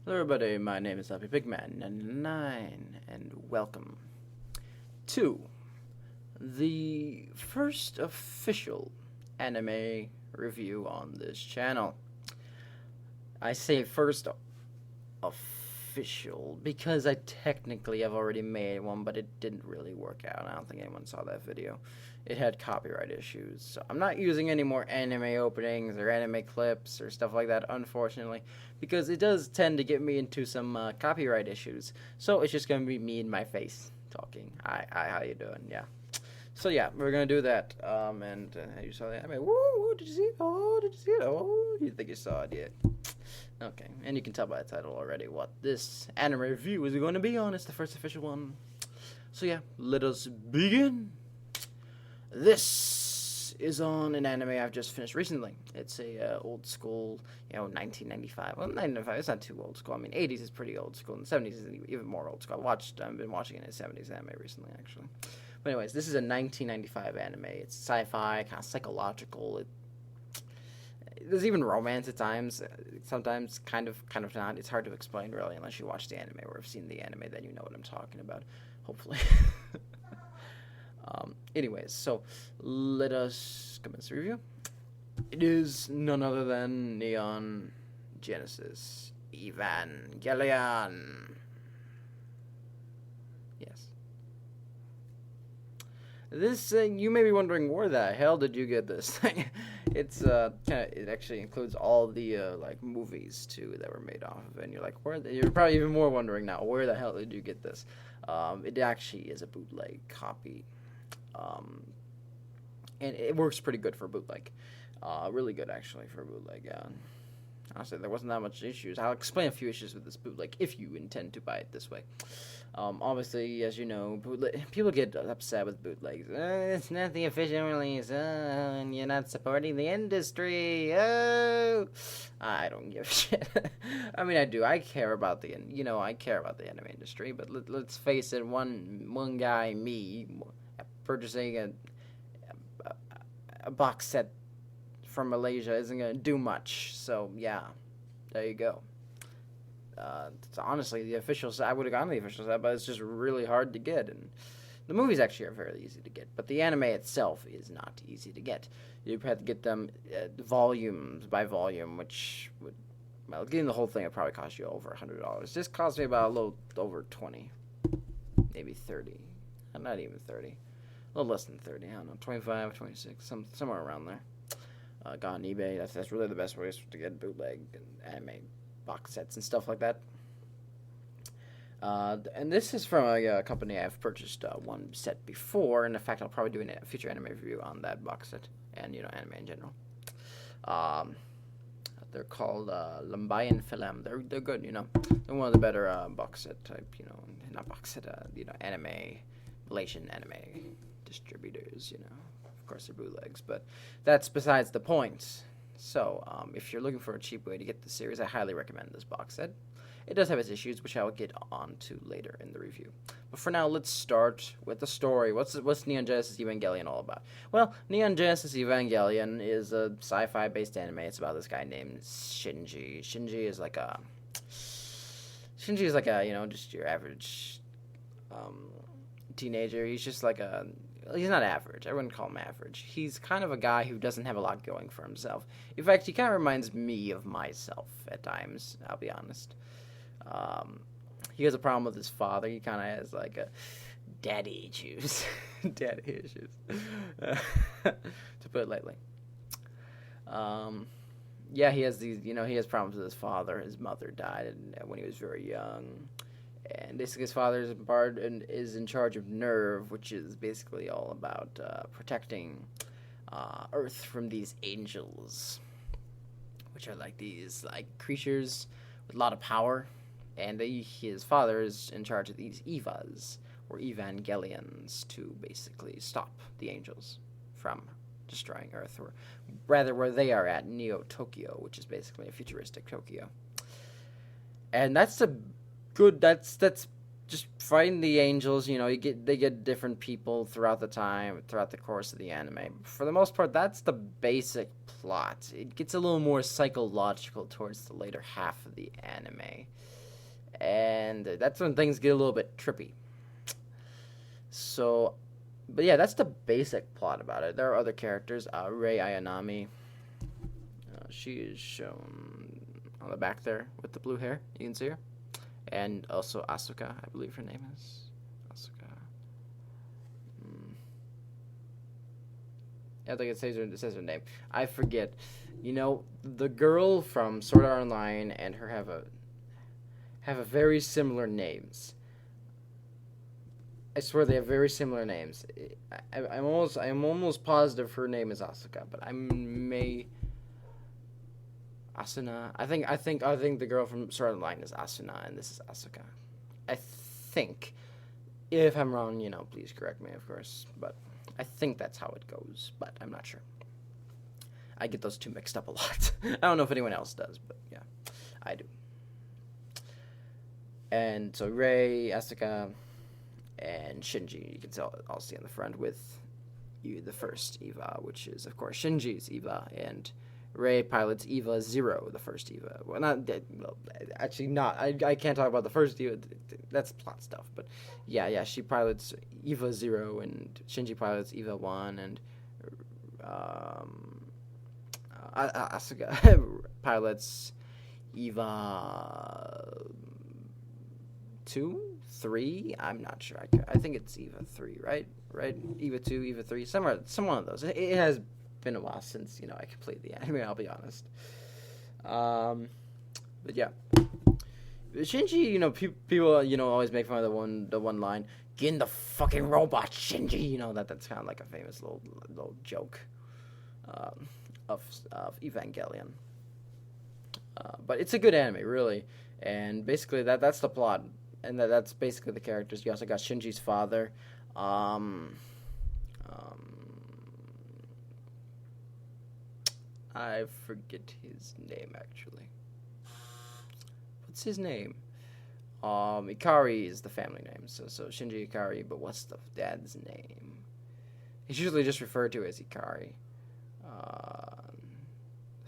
Hello everybody, my name is Happy Pigman99 and welcome to the first official anime review on this channel. I say first official because I technically have already made one, but it didn't really work out. I don't think anyone saw that video. It had copyright issues, so I'm not using any more anime openings or anime clips or stuff like that, unfortunately, because it does tend to get me into some copyright issues. So it's just gonna be me and my face talking. Hi, how you doing? Yeah. So yeah, we're gonna do that. And you saw the anime. Woo! Did you see it? Oh, did you see it? Oh, you think you saw it? Yeah. Okay, and you can tell by the title already what this anime review is going to be on. It's the first official one. So yeah, let us begin. This is on an anime I've just finished recently. It's a old school, 1995. Well, 1995, it's not too old school. I mean, 80s is pretty old school, and 70s is even more old school. I've been watching it in 70s anime recently, actually. But anyways, this is a 1995 anime. It's sci-fi, kind of psychological. There's even romance at times. Sometimes, kind of not. It's hard to explain, really, unless you watch the anime or have seen the anime, then you know what I'm talking about, hopefully. Anyways, so let us commence the review. It is none other than Neon Genesis Evangelion. Yes. This, you may be wondering, where the hell did you get this thing? It's, it actually includes all the, movies, too, that were made off of it. And you're like, you're probably even more wondering now, where the hell did you get this? It actually is a bootleg copy. And it works pretty good for bootleg. Really good, actually, for bootleg. Honestly, there wasn't that much issues. I'll explain a few issues with this bootleg if you intend to buy it this way. Obviously, as you know, people get upset with bootlegs. It's not the official release. And you're not supporting the industry. Oh, I don't give a shit. I mean, I do. I care about the anime industry. But let's face it, one guy, me, purchasing a box set from Malaysia isn't going to do much. So, yeah, there you go. Honestly, the official set, I would have gone to the official set, but it's just really hard to get. And the movies actually are very easy to get, but the anime itself is not easy to get. You have to get them volumes by volume, which would, well, getting the whole thing would probably cost you over $100. This cost me about a little over 20, maybe 30, not even 30. A little less than 30, I don't know, 25, 26, somewhere around there. Got on eBay. That's really the best way to get bootleg and anime box sets and stuff like that. And this is from a company I've purchased one set before, and in fact, I'll probably do a future anime review on that box set and anime in general. They're called Lambayan Film. They're good, They're one of the better box set type, not box set, anime, Malaysian anime distributors, Of course, they're bootlegs, but that's besides the point. So, if you're looking for a cheap way to get the series, I highly recommend this box set. It does have its issues, which I will get on to later in the review. But for now, let's start with the story. What's Neon Genesis Evangelion all about? Well, Neon Genesis Evangelion is a sci-fi based anime. It's about this guy named Shinji. Shinji is like a just your average teenager. He's not average. I wouldn't call him average. He's kind of a guy who doesn't have a lot going for himself. In fact, he kind of reminds me of myself at times, I'll be honest. He has a problem with his father. He kind of has, a daddy issues. Daddy issues. To put it lightly. Yeah, he has these, he has problems with his father. His mother died when he was very young. And basically his father is in charge of Nerve, which is basically all about protecting Earth from these angels, which are these creatures with a lot of power. And his father is in charge of these Evas, or Evangelions, to basically stop the angels from destroying Earth, or rather where they are at, Neo-Tokyo, which is basically a futuristic Tokyo. And that's just fighting the angels. They get different people throughout the course of the anime. For the most part, that's the basic plot. It gets a little more psychological towards the later half of the anime. and that's when things get a little bit trippy. So, but yeah, that's the basic plot about it. There are other characters. Rei Ayanami. She is shown on the back there with the blue hair. You can see her. And also Asuka, I believe her name is. Asuka. I think it says her name. I forget. You know, the girl from Sword Art Online and her have a very similar names. I swear they have very similar names. I'm almost positive her name is Asuka, but I may. Asuna. I think the girl from Sword Art Online is Asuna, and this is Asuka. I think. If I'm wrong, please correct me, of course. But I think that's how it goes, but I'm not sure. I get those two mixed up a lot. I don't know if anyone else does, but yeah, I do. And so Rei, Asuka, and Shinji, you can all see on the front with the first Eva, which is, of course, Shinji's Eva, and Rei pilots Eva 0, the first Eva. Well, actually not. I can't talk about the first Eva. That's plot stuff. But yeah, she pilots Eva 0, and Shinji pilots Eva 1, and Asuka pilots Eva 2, 3. I'm not sure. I think it's Eva 3, right? Eva 2, Eva 3, some one of those. It has been a while since I completed the anime. I'll be honest. But yeah, Shinji. People always make fun of the one line, "Get in the fucking robot, Shinji." That's kind of like a famous little joke of Evangelion. But it's a good anime, really, and basically that's the plot, and that's basically the characters. You also got Shinji's father. I forget his name, actually. What's his name? Ikari is the family name, so Shinji Ikari, but what's the dad's name? He's usually just referred to as Ikari. I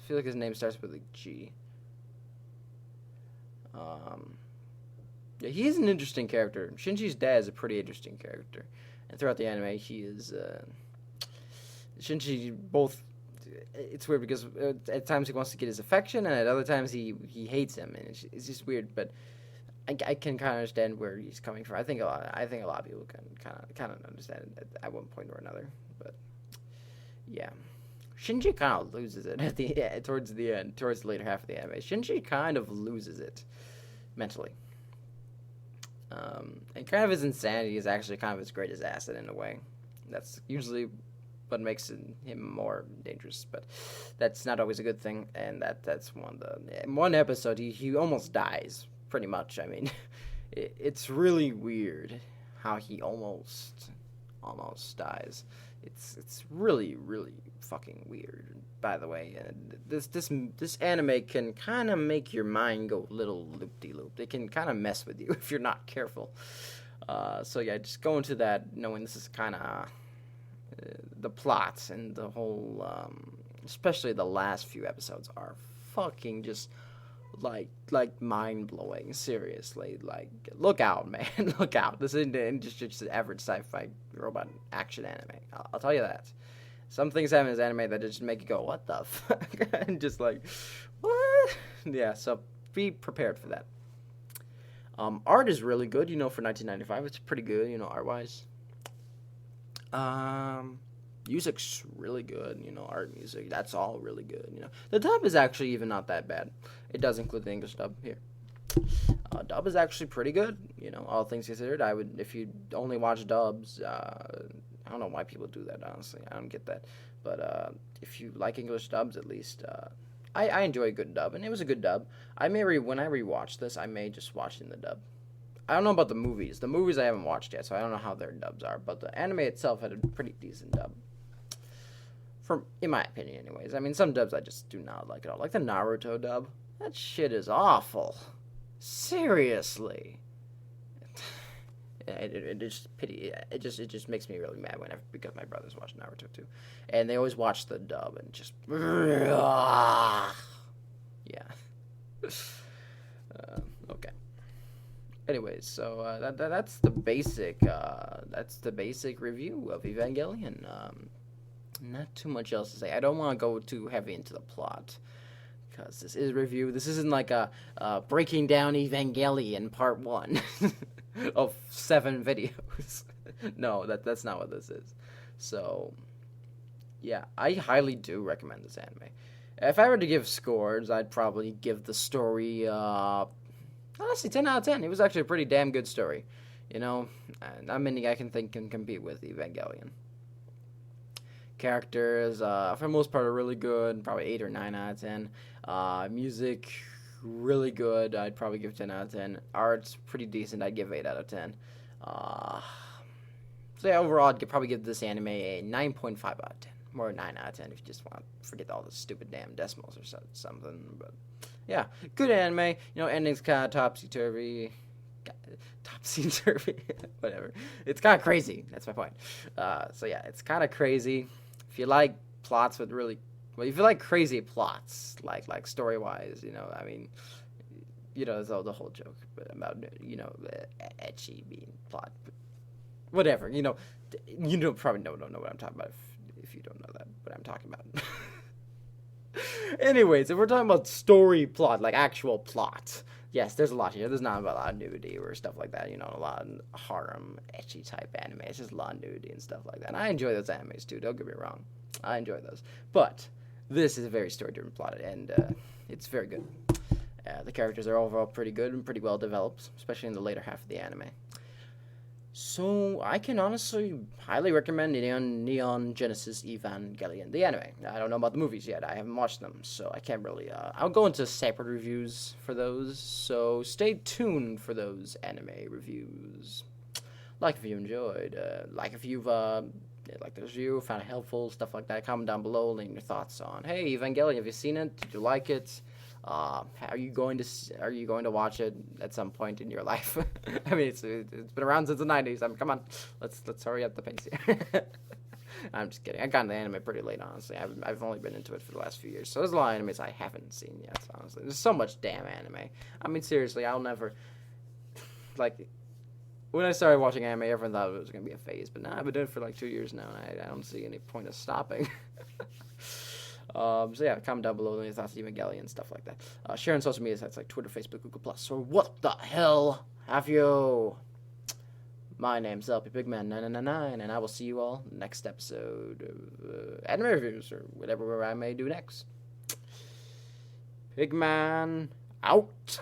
feel like his name starts with a G. Yeah, he's an interesting character. Shinji's dad is a pretty interesting character. And throughout the anime, he is... Shinji both... It's weird because at times he wants to get his affection, and at other times he hates him, and it's just weird. But I can kind of understand where he's coming from. I think a lot of people can kind of understand it at one point or another. But yeah, Shinji kind of loses it towards the later half of the anime. Shinji kind of loses it mentally, and kind of his insanity is actually kind of his greatest asset in a way. That's usually what makes him more dangerous, but that's not always a good thing. And that's one episode he almost dies, pretty much. I mean, it's really weird how he almost dies. It's really, really fucking weird, by the way. And this anime can kind of make your mind go a little loop-de-loop. It can kind of mess with you if you're not careful. So yeah, just go into that knowing this is kind of the plots and the whole, especially the last few episodes are fucking just like mind-blowing. Seriously, like, look out, man. Look out. This isn't just an average sci-fi robot action anime. I'll tell you that. Some things happen in this anime that just make you go, what the fuck? And just like, what? Yeah, so be prepared for that. Art is really good, for 1995. It's pretty good, art-wise. Music's really good, art music, that's all really good, The dub is actually even not that bad. It does include the English dub here. Dub is actually pretty good, all things considered. I would, if you only watch dubs, I don't know why people do that, honestly. I don't get that. But if you like English dubs, at least, I enjoy a good dub, and it was a good dub. When I rewatch this, I may just watch it in the dub. I don't know about the movies. The movies I haven't watched yet, so I don't know how their dubs are. But the anime itself had a pretty decent dub. In my opinion, anyways. I mean, some dubs I just do not like at all. Like the Naruto dub. That shit is awful. Seriously. It just makes me really mad because my brothers watch Naruto too. And they always watch the dub and just... Yeah. Okay. Anyways, so that's the basic review of Evangelion. Not too much else to say. I don't want to go too heavy into the plot because this is a review. This isn't like a breaking down Evangelion part 1 of 7 videos. No, that's not what this is. So, yeah, I highly do recommend this anime. If I were to give scores, I'd probably give the story, honestly, 10 out of 10. It was actually a pretty damn good story. Not many I can think can compete with Evangelion. Characters, for the most part, are really good. Probably 8 or 9 out of 10. Music, really good. I'd probably give 10 out of 10. Art's pretty decent. I'd give 8 out of 10. So yeah, overall, I'd probably give this anime a 9.5 out of 10. Or 9 out of 10 if you just want to forget all the stupid damn decimals or something. But yeah, good anime. Ending's kind of topsy-turvy. Topsy-turvy. Whatever. It's kind of crazy. That's my point. So yeah, it's kind of crazy. If you like plots with really... Well, if you like crazy plots, like story-wise, I mean... the whole joke about, ecchi being plot. Whatever, probably don't know what I'm talking about if you don't know that, what I'm talking about. Anyways, if we're talking about story plot, like actual plot, yes, there's a lot here. There's not a lot of nudity or stuff like that, a lot of harem, ecchi type anime. It's just a lot of nudity and stuff like that. And I enjoy those animes too, don't get me wrong. I enjoy those. But this is a very story-driven plot, and it's very good. The characters are overall pretty good and pretty well developed, especially in the later half of the anime. So, I can honestly highly recommend Neon Genesis Evangelion, the anime. I don't know about the movies yet. I haven't watched them, so I can't really... I'll go into separate reviews for those, so stay tuned for those anime reviews. Like if you enjoyed, like if you've liked the review, found it helpful, stuff like that, comment down below, leave your thoughts on, hey, Evangelion, have you seen it? Did you like it? Are you going to watch it at some point in your life? I mean, it's been around since the 90s. Come on, let's hurry up the pace here. I'm just kidding. I got into anime pretty late, honestly. I've only been into it for the last few years, so there's a lot of animes I haven't seen yet. Honestly, there's so much damn anime. I mean, seriously, I'll never when I started watching anime, everyone thought it was gonna be a phase, but now I've been doing it for like 2 years now, and I don't see any point of stopping. So yeah, comment down below your thoughts on Evangelion and stuff like that. Share on social media sites like Twitter, Facebook, Google+. Or what the hell have you? My name's LPPigman999, and I will see you all next episode of anime reviews, or whatever I may do next. Pigman out.